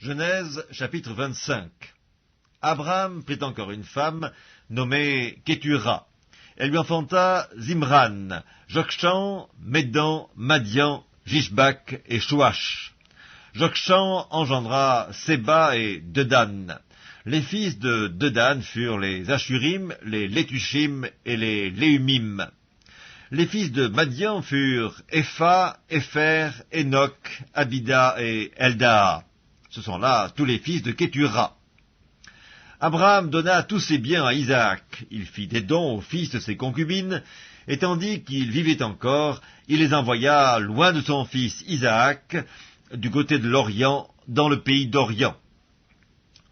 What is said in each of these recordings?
Genèse, chapitre 25. Abraham prit encore une femme, nommée Kétura. Elle lui enfanta Zimran, Jokshan, Médan, Madian, Jishbak et Chouach. Jokshan engendra Séba et Dedan. Les fils de Dedan furent les Ashurim, les Létushim et les Léumim. Les fils de Madian furent Epha, Épher, Enoch, Abida et Eldaa. Ce sont là tous les fils de Kétura. Abraham donna tous ses biens à Isaac. Il fit des dons aux fils de ses concubines, et tandis qu'il vivait encore, il les envoya loin de son fils Isaac, du côté de l'Orient, dans le pays d'Orient.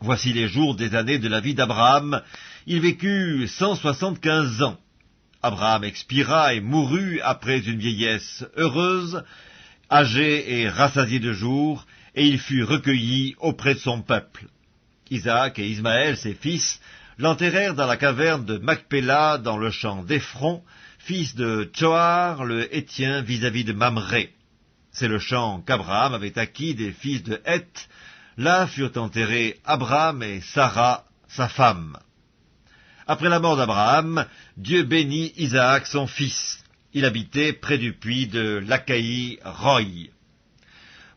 Voici les jours des années de la vie d'Abraham. Il vécut 175 ans. Abraham expira et mourut après une vieillesse heureuse, âgé et rassasié de jours, et il fut recueilli auprès de son peuple. Isaac et Ismaël, ses fils, l'enterrèrent dans la caverne de Macpéla, dans le champ d'Ephron, fils de Tsoar, le Hétien, vis-à-vis de Mamré. C'est le champ qu'Abraham avait acquis des fils de Heth. Là furent enterrés Abraham et Sarah, sa femme. Après la mort d'Abraham, Dieu bénit Isaac, son fils. Il habitait près du puits de Lacaï Roy.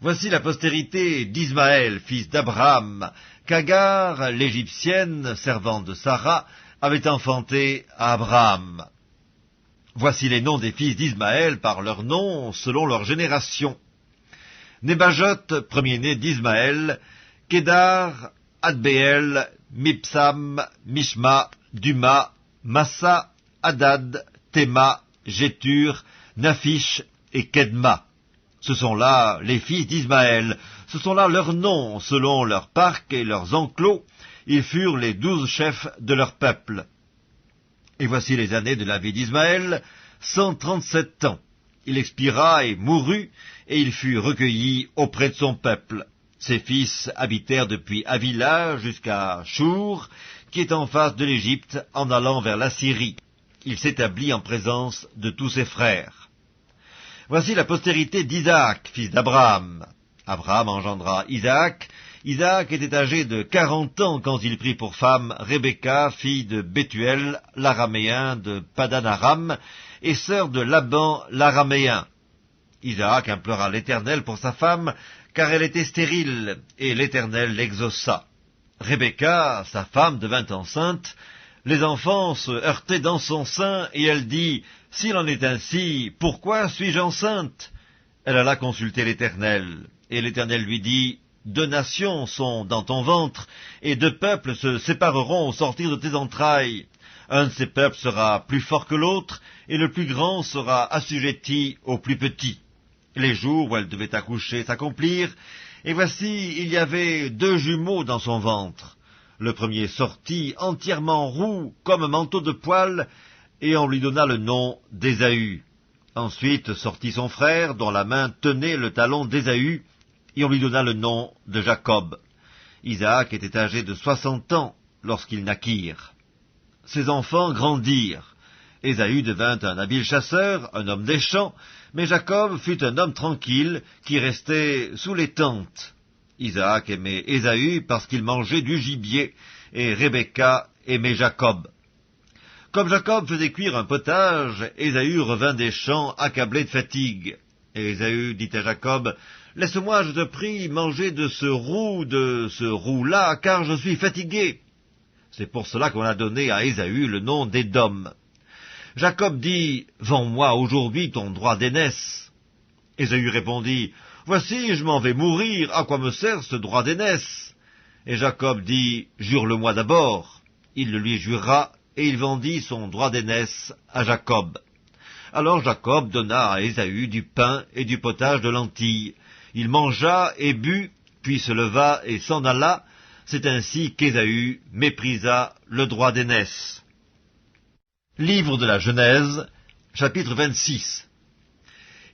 Voici la postérité d'Ismaël, fils d'Abraham, qu'Agar, l'Égyptienne, servante de Sarah, avait enfanté à Abraham. Voici les noms des fils d'Ismaël par leurs noms, selon leur génération. Nébajot, premier-né d'Ismaël, Kédar, Adbéel, Mipsam, Mishma, Duma, Massa, Hadad, Théma, Jétur, Naphish et Kedma. Ce sont là les fils d'Ismaël, ce sont là leurs noms, selon leurs parcs et leurs enclos. Ils furent les 12 chefs de leur peuple. Et voici les années de la vie d'Ismaël, 137 ans. Il expira et mourut, et il fut recueilli auprès de son peuple. Ses fils habitèrent depuis Avila jusqu'à Chour, qui est en face de l'Égypte, en allant vers la Syrie. Il s'établit en présence de tous ses frères. Voici la postérité d'Isaac, fils d'Abraham. Abraham engendra Isaac. Isaac était âgé de 40 ans quand il prit pour femme Rebecca, fille de Bethuel, l'araméen de Padan-Aram, et sœur de Laban, l'araméen. Isaac implora l'Éternel pour sa femme, car elle était stérile, et l'Éternel l'exauça. Rebecca, sa femme, devint enceinte. Les enfants se heurtaient dans son sein, et elle dit, « S'il en est ainsi, pourquoi suis-je enceinte ?» Elle alla consulter l'Éternel, et l'Éternel lui dit, « 2 nations sont dans ton ventre, et 2 peuples se sépareront au sortir de tes entrailles. Un de ces peuples sera plus fort que l'autre, et le plus grand sera assujetti au plus petit. » Les jours où elle devait accoucher s'accomplirent, et voici, il y avait 2 jumeaux dans son ventre. Le premier sortit entièrement roux, comme un manteau de poil, et on lui donna le nom d'Ésaü. Ensuite sortit son frère, dont la main tenait le talon d'Ésaü, et on lui donna le nom de Jacob. Isaac était âgé de 60 ans lorsqu'ils naquirent. Ses enfants grandirent. Ésaü devint un habile chasseur, un homme des champs, mais Jacob fut un homme tranquille qui restait sous les tentes. Isaac aimait Ésaü parce qu'il mangeait du gibier, et Rebecca aimait Jacob. Comme Jacob faisait cuire un potage, Ésaü revint des champs accablé de fatigue. Et Ésaü dit à Jacob, « Laisse-moi, je te prie, manger de ce roux-là, car je suis fatigué. » C'est pour cela qu'on a donné à Ésaü le nom d'Édom. Jacob dit, « Vends-moi aujourd'hui ton droit d'aînesse. » Ésaü répondit, « Voici, je m'en vais mourir, à quoi me sert ce droit d'aînesse ?» Et Jacob dit, « Jure-le-moi d'abord. » Il le lui jura, et il vendit son droit d'aînesse à Jacob. Alors Jacob donna à Ésaü du pain et du potage de lentilles. Il mangea et but, puis se leva et s'en alla. C'est ainsi qu'Ésaü méprisa le droit d'aînesse. Livre de la Genèse, chapitre 26.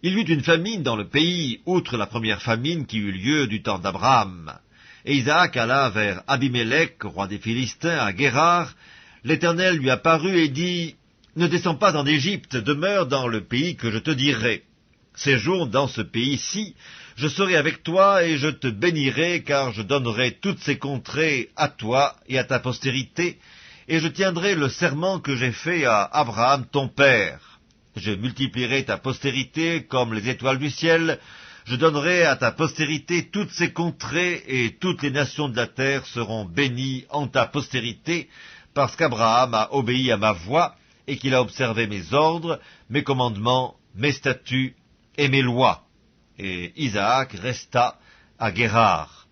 Il y eut une famine dans le pays, outre la première famine qui eut lieu du temps d'Abraham. Et Isaac alla vers Abimélec, roi des Philistins, à Guérar. L'Éternel lui apparut et dit, « Ne descends pas en Égypte, demeure dans le pays que je te dirai. Séjourne dans ce pays-ci, Je serai avec toi et je te bénirai, car je donnerai toutes ces contrées à toi et à ta postérité, et je tiendrai le serment que j'ai fait à Abraham ton père. Je multiplierai ta postérité comme les étoiles du ciel, je donnerai à ta postérité toutes ces contrées, et toutes les nations de la terre seront bénies en ta postérité, parce qu'Abraham a obéi à ma voix, et qu'il a observé mes ordres, mes commandements, mes statuts et mes lois. Et Isaac resta à Guérar.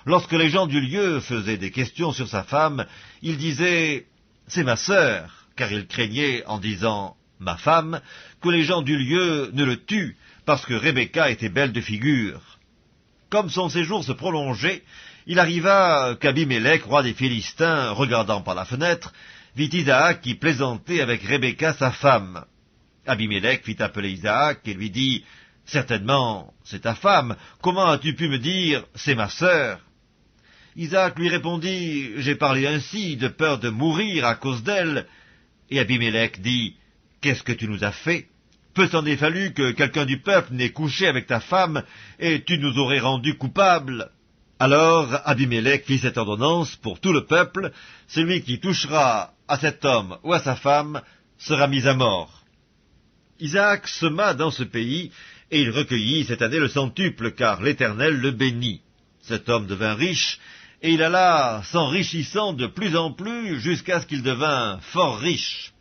Lorsque les gens du lieu faisaient des questions sur sa femme, il disait « C'est ma sœur », car il craignait, en disant « ma femme », que les gens du lieu ne le tuent, parce que Rebecca était belle de figure. Comme son séjour se prolongeait, il arriva qu'Abimélec, roi des Philistins, regardant par la fenêtre, vit Isaac qui plaisantait avec Rebecca sa femme. Abimélec fit appeler Isaac et lui dit « Certainement, c'est ta femme, comment as-tu pu me dire « c'est ma sœur » ?» Isaac lui répondit « J'ai parlé ainsi de peur de mourir à cause d'elle. » Et Abimélec dit « Qu'est-ce que tu nous as fait? Peu s'en est fallu que quelqu'un du peuple n'ait couché avec ta femme, et tu nous aurais rendus coupables. » Alors Abimélec fit cette ordonnance pour tout le peuple, celui qui touchera à cet homme ou à sa femme sera mis à mort. Isaac sema dans ce pays, et il recueillit cette année le centuple, car l'Éternel le bénit. Cet homme devint riche, et il alla s'enrichissant de plus en plus jusqu'à ce qu'il devint fort riche.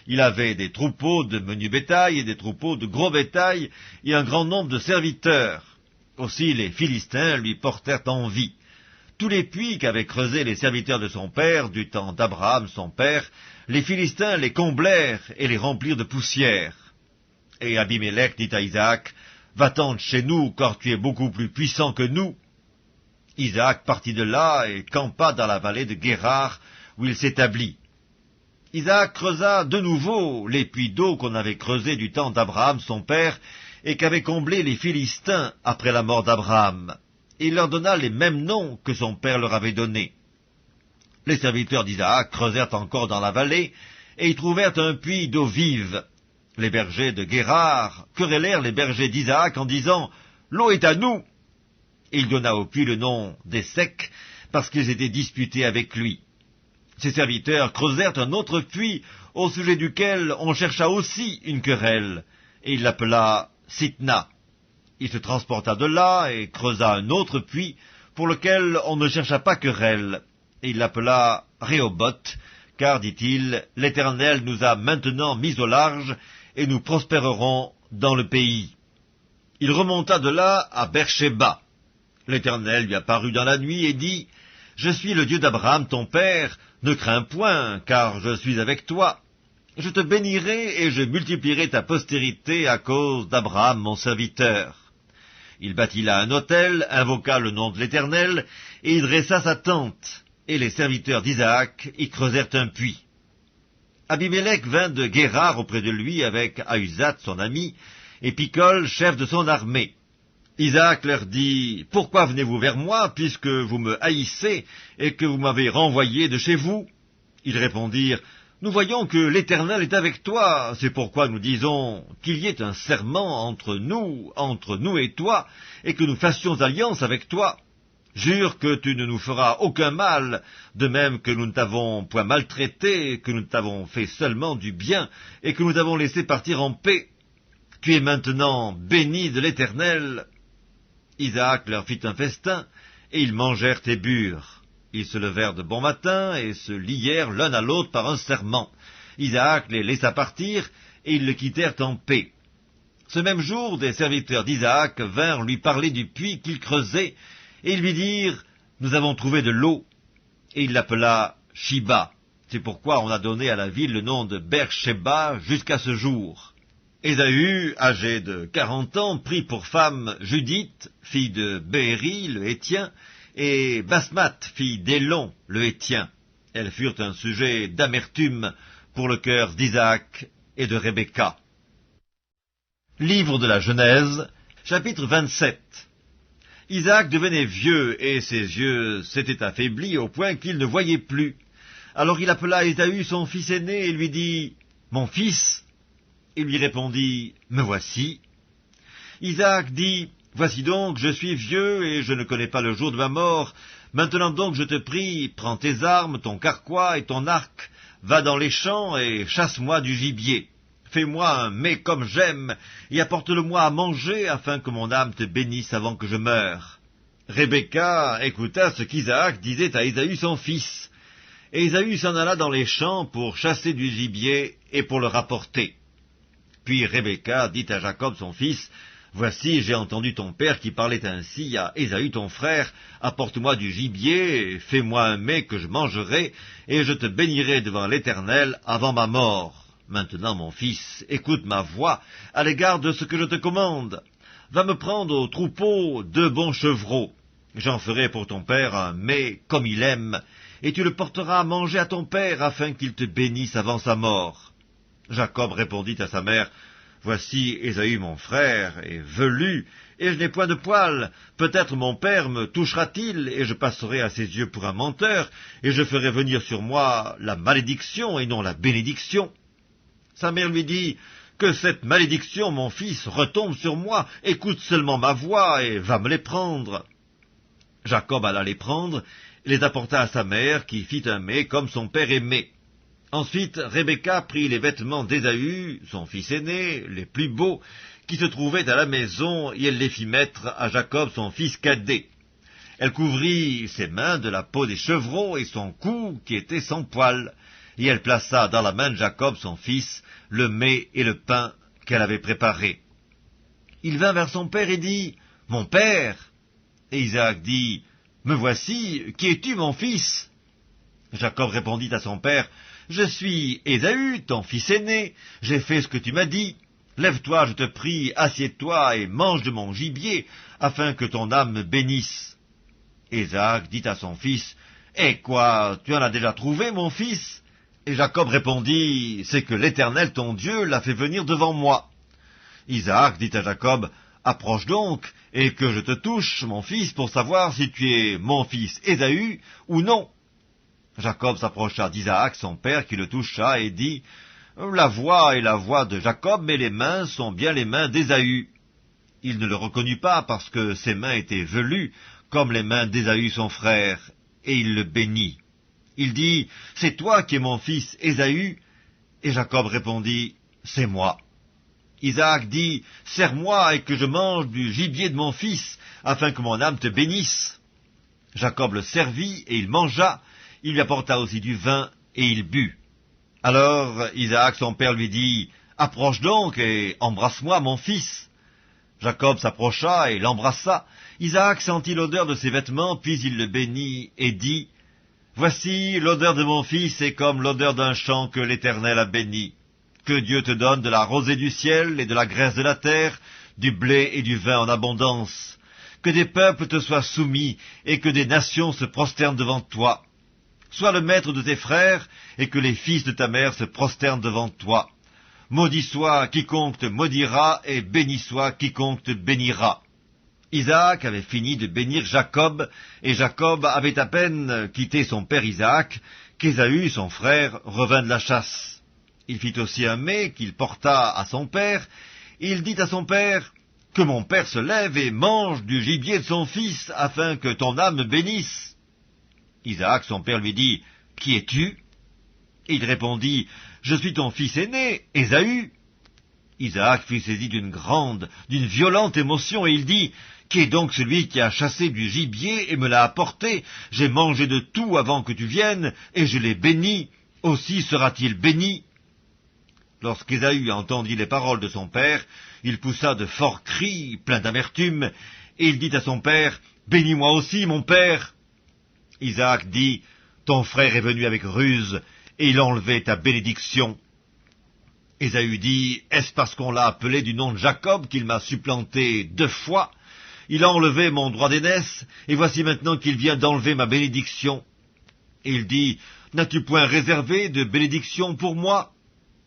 Il avait des troupeaux de menu bétail et des troupeaux de gros bétail, et un grand nombre de serviteurs. Aussi les Philistins lui portèrent envie. Tous les puits qu'avaient creusés les serviteurs de son père, du temps d'Abraham son père, les Philistins les comblèrent et les remplirent de poussière. Et Abimélec dit à Isaac, « Va-t'en de chez nous, car tu es beaucoup plus puissant que nous. » Isaac partit de là et campa dans la vallée de Guérar, où il s'établit. Isaac creusa de nouveau les puits d'eau qu'on avait creusés du temps d'Abraham son père, et qu'avaient comblés les Philistins après la mort d'Abraham. Et il leur donna les mêmes noms que son père leur avait donnés. Les serviteurs d'Isaac creusèrent encore dans la vallée, et y trouvèrent un puits d'eau vive. Les bergers de Guérar querellèrent les bergers d'Isaac en disant « L'eau est à nous !» Et il donna au puits le nom d'Essek, parce qu'ils étaient disputés avec lui. Ses serviteurs creusèrent un autre puits, au sujet duquel on chercha aussi une querelle, et il l'appela Sitna. Il se transporta de là et creusa un autre puits, pour lequel on ne chercha pas querelle, et il l'appela Rehoboth, car, dit-il, l'Éternel nous a maintenant mis au large, et nous prospérerons dans le pays. Il remonta de là à Beersheba. L'Éternel lui apparut dans la nuit et dit, « Je suis le Dieu d'Abraham ton père, ne crains point, car je suis avec toi. Je te bénirai et je multiplierai ta postérité à cause d'Abraham mon serviteur. » Il bâtit là un autel, invoqua le nom de l'Éternel, et il dressa sa tente, et les serviteurs d'Isaac y creusèrent un puits. Abimélec vint de Guérar auprès de lui avec Ahuzat son ami, et Picol, chef de son armée. Isaac leur dit, « Pourquoi venez-vous vers moi, puisque vous me haïssez, et que vous m'avez renvoyé de chez vous ?» Ils répondirent, « Nous voyons que l'Éternel est avec toi, c'est pourquoi nous disons qu'il y ait un serment entre nous et toi, et que nous fassions alliance avec toi. Jure que tu ne nous feras aucun mal, de même que nous ne t'avons point maltraité, que nous t'avons fait seulement du bien, et que nous t'avons laissé partir en paix. Tu es maintenant béni de l'Éternel. » Isaac leur fit un festin, et ils mangèrent et burent. Ils se levèrent de bon matin, et se lièrent l'un à l'autre par un serment. Isaac les laissa partir, et ils le quittèrent en paix. Ce même jour, des serviteurs d'Isaac vinrent lui parler du puits qu'il creusait, et ils lui dirent, « Nous avons trouvé de l'eau. » Et il l'appela Shiba. C'est pourquoi on a donné à la ville le nom de Beersheba jusqu'à ce jour. Ésaü, âgé de 40 ans, prit pour femme Judith, fille de Béhéri, le Hétien, et Basmath, fille d'Élon, le Hétien. Elles furent un sujet d'amertume pour le cœur d'Isaac et de Rebecca. Livre de la Genèse, chapitre 27. Isaac devenait vieux, et ses yeux s'étaient affaiblis au point qu'il ne voyait plus. Alors il appela Ésaü son fils aîné et lui dit, « Mon fils ?» Il lui répondit, « Me voici. » Isaac dit, Voici donc, je suis vieux et je ne connais pas le jour de ma mort. Maintenant donc, je te prie, prends tes armes, ton carquois et ton arc, va dans les champs et chasse-moi du gibier. Fais-moi un mets comme j'aime, et apporte-le-moi à manger, afin que mon âme te bénisse avant que je meure. » Rebecca écouta ce qu'Isaac disait à Ésaü son fils. Et Ésaü s'en alla dans les champs pour chasser du gibier et pour le rapporter. Puis Rebecca dit à Jacob son fils, « Voici, j'ai entendu ton père qui parlait ainsi à Ésaü ton frère, apporte-moi du gibier, fais-moi un mets que je mangerai, et je te bénirai devant l'Éternel avant ma mort. Maintenant, mon fils, écoute ma voix à l'égard de ce que je te commande. Va me prendre au troupeau 2 bons chevreaux. J'en ferai pour ton père un mets comme il aime, et tu le porteras à manger à ton père, afin qu'il te bénisse avant sa mort. » Jacob répondit à sa mère, « Voici Ésaü mon frère est velu, et je n'ai point de poils. Peut-être mon père me touchera-t-il, et je passerai à ses yeux pour un menteur, et je ferai venir sur moi la malédiction et non la bénédiction. » Sa mère lui dit, « Que cette malédiction, mon fils, retombe sur moi, écoute seulement ma voix, et va me les prendre. » Jacob alla les prendre, et les apporta à sa mère, qui fit un mets comme son père aimait. Ensuite, Rebecca prit les vêtements d'Ésaü, son fils aîné, les plus beaux, qui se trouvaient à la maison, et elle les fit mettre à Jacob, son fils cadet. Elle couvrit ses mains de la peau des chevreaux et son cou, qui était sans poils, et elle plaça dans la main de Jacob, son fils, le mets et le pain qu'elle avait préparés. Il vint vers son père et dit, « Mon père !» Et Isaac dit, « Me voici, qui es-tu, mon fils ?» Jacob répondit à son père, « Je suis Ésaü, ton fils aîné, j'ai fait ce que tu m'as dit. Lève-toi, je te prie, assieds-toi et mange de mon gibier, afin que ton âme me bénisse. » Isaac dit à son fils, « Eh quoi, tu en as déjà trouvé, mon fils ?» Et Jacob répondit, « C'est que l'Éternel ton Dieu l'a fait venir devant moi. » Isaac dit à Jacob, « Approche donc, et que je te touche, mon fils, pour savoir si tu es mon fils Ésaü ou non. » Jacob s'approcha d'Isaac, son père, qui le toucha, et dit, « La voix est la voix de Jacob, mais les mains sont bien les mains d'Ésaü. » Il ne le reconnut pas, parce que ses mains étaient velues, comme les mains d'Ésaü son frère, et il le bénit. Il dit, « C'est toi qui es mon fils Ésaü ?» Et Jacob répondit, « C'est moi. » Isaac dit, « Sers-moi et que je mange du gibier de mon fils, afin que mon âme te bénisse. » Jacob le servit, et il mangea. Il lui apporta aussi du vin, et il but. Alors Isaac son père lui dit, « Approche donc et embrasse-moi, mon fils. » Jacob s'approcha et l'embrassa. Isaac sentit l'odeur de ses vêtements, puis il le bénit et dit, « Voici, l'odeur de mon fils est comme l'odeur d'un champ que l'Éternel a béni. Que Dieu te donne de la rosée du ciel et de la graisse de la terre, du blé et du vin en abondance. Que des peuples te soient soumis et que des nations se prosternent devant toi. Sois le maître de tes frères et que les fils de ta mère se prosternent devant toi. Maudit soit quiconque te maudira et béni soit quiconque te bénira. » Isaac avait fini de bénir Jacob, et Jacob avait à peine quitté son père Isaac, qu'Ésaü, son frère, revint de la chasse. Il fit aussi un mets qu'il porta à son père, et il dit à son père, « Que mon père se lève et mange du gibier de son fils, afin que ton âme me bénisse. » Isaac, son père, lui dit, « Qui es-tu » Et il répondit, « Je suis ton fils aîné, Ésaü. » Isaac fut saisi d'une violente émotion, et il dit, « Qui est donc celui qui a chassé du gibier et me l'a apporté? J'ai mangé de tout avant que tu viennes, et je l'ai béni. Aussi sera-t-il béni. » Lorsqu'Ésaü entendit les paroles de son père, il poussa de forts cris, pleins d'amertume, et il dit à son père, « Bénis-moi aussi, mon père. » Isaac dit, « Ton frère est venu avec ruse, et il a enlevé ta bénédiction. » Ésaü dit, « Est-ce parce qu'on l'a appelé du nom de Jacob qu'il m'a supplanté 2 fois? Il a enlevé mon droit d'aînesse, et voici maintenant qu'il vient d'enlever ma bénédiction. » Et il dit, « N'as-tu point réservé de bénédiction pour moi ?»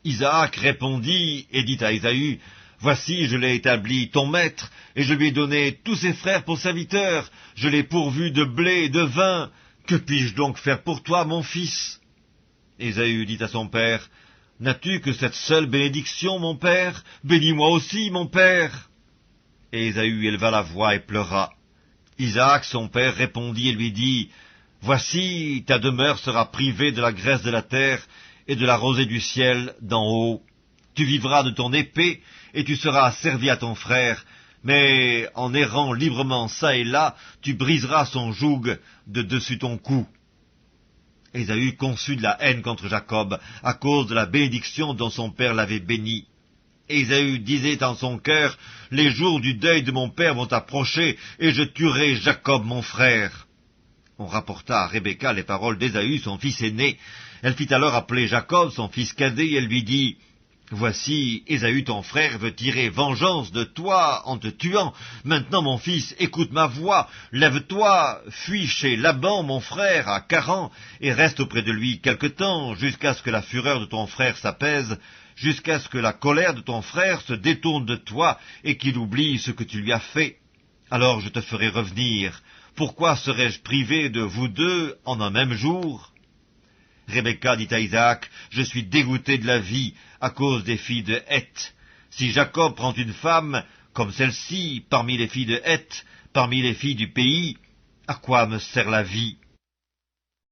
Isaac répondit et dit à Ésaü, « Voici, je l'ai établi ton maître, et je lui ai donné tous ses frères pour serviteurs, je l'ai pourvu de blé et de vin. Que puis-je donc faire pour toi, mon fils ?» Ésaü dit à son père, « N'as-tu que cette seule bénédiction, mon père? Bénis-moi aussi, mon père. » Et Ésaü éleva la voix et pleura. Isaac, son père, répondit et lui dit, « Voici, ta demeure sera privée de la graisse de la terre et de la rosée du ciel d'en haut. Tu vivras de ton épée et tu seras asservi à ton frère, mais en errant librement çà et là, tu briseras son joug de dessus ton cou. » Ésaü conçut de la haine contre Jacob à cause de la bénédiction dont son père l'avait béni. Ésaü disait en son cœur, « Les jours du deuil de mon père vont approcher, et je tuerai Jacob mon frère. » On rapporta à Rebecca les paroles d'Ésaü, son fils aîné. Elle fit alors appeler Jacob, son fils cadet, et elle lui dit, « Voici, Ésaü ton frère veut tirer vengeance de toi en te tuant. Maintenant, mon fils, écoute ma voix. Lève-toi, fuis chez Laban, mon frère, à Charan, et reste auprès de lui quelque temps, jusqu'à ce que la fureur de ton frère s'apaise, jusqu'à ce que la colère de ton frère se détourne de toi et qu'il oublie ce que tu lui as fait. Alors je te ferai revenir. Pourquoi serais-je privé de vous deux en un même jour ?» Rebecca dit à Isaac, « Je suis dégoûté de la vie à cause des filles de Heth. Si Jacob prend une femme comme celle-ci parmi les filles de Heth, parmi les filles du pays, à quoi me sert la vie ?